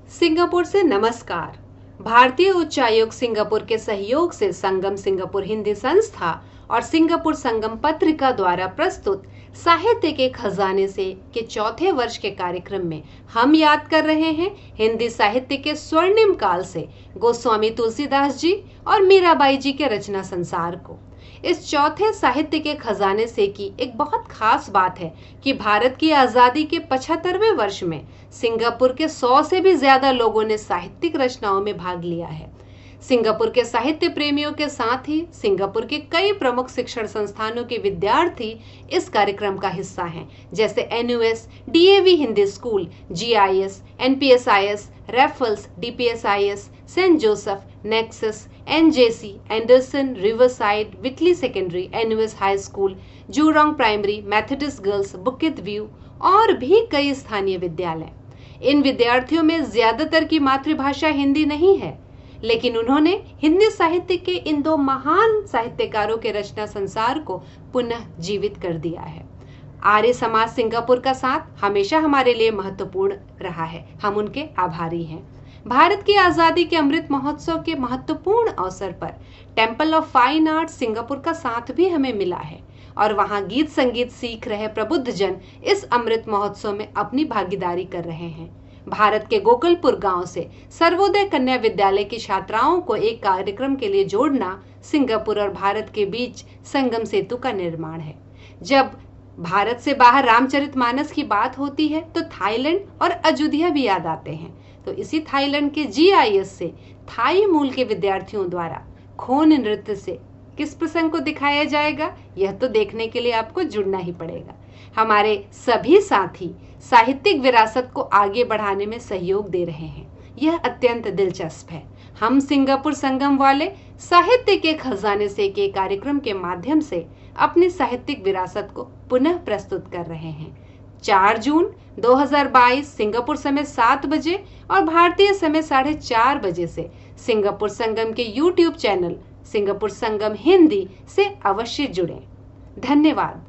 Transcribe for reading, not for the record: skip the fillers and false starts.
Singapore से नमस्कार। भारतीय उच्चायोग सिंगापुर के सहयोग से संगम सिंगापुर हिंदी संस्था और सिंगापुर संगम पत्रिका द्वारा प्रस्तुत साहित्य के खजाने से के चौथे वर्ष के कार्यक्रम में हम याद कर रहे हैं हिंदी साहित्य के स्वर्णिम काल से गोस्वामी तुलसीदास जी और मीराबाई जी के रचना संसार को। इस चौथे साहित्य के खजाने से की एक बहुत खास बात है कि भारत की आजादी के 75वें वर्ष में सिंगापुर के 100 से भी ज्यादा लोगों ने साहित्यिक रचनाओं में भाग लिया है। सिंगापुर के साहित्य प्रेमियों के साथ ही सिंगापुर के कई प्रमुख शिक्षण संस्थानों के विद्यार्थी इस कार्यक्रम का हिस्सा हैं, जैसे NUS, DAV Hindi school, GIS, NPSIS, Raffles, DPSIS, Saint Joseph, Nexus, NJC, Anderson, Riverside, Whitley secondary, NUS high school, Jurong primary, Methodist girls, Bukit view और भी कई स्थानीय विद्यालय। इन विद्यार्थियों में ज्यादातर की मातृभाषा हिंदी नहीं है, लेकिन उन्होंने हिंदी साहित्य के इन दो महान साहित्यकारों के रचना संसार को पुनः जीवित कर दिया है। आर्य समाज सिंगापुर का साथ हमेशा हमारे लिए महत्वपूर्ण रहा है, हम उनके आभारी हैं। भारत की आजादी के अमृत महोत्सव के महत्वपूर्ण अवसर पर temple of fine art Singapore का साथ भी हमें मिला है और वहां गीत संगीत सीख रहे प्रबुद्ध जन इस अमृत महोत्सव में अपनी भागीदारी कर रहे हैं। भारत के गोकुलपुर गांव से सर्वोदय कन्या विद्यालय की छात्राओं को एक कार्यक्रम के लिए जोड़ना सिंगापुर और भारत के बीच संगम सेतु का निर्माण है। जब भारत से बाहर रामचरितमानस की बात होती है तो थाईलैंड और अयोध्या भी याद आते हैं। तो इसी थाईलैंड के GIS से थाई मूल के विद्यार्थियों द्वारा खोन नृत्य से किस प्रसंग को दिखाया जाएगा, यह तो देखने के लिए आपको जुड़ना ही पड़ेगा। हमारे सभी साथी साहित्यिक विरासत को आगे बढ़ाने में सहयोग दे रहे हैं, यह अत्यंत दिलचस्प है। हम सिंगापुर संगम वाले साहित्य के खजाने से के कार्यक्रम के माध्यम से अपनी साहित्यिक विरासत को पुनः प्रस्तुत कर रहे हैं। 4 जून 2022 सिंगापुर समय 7 बजे और भारतीय समय 4:30 बजे से सिंगापुर संगम के YouTube चैनल सिंगापुर संगम हिंदी से अवश्य जुड़ें। धन्यवाद।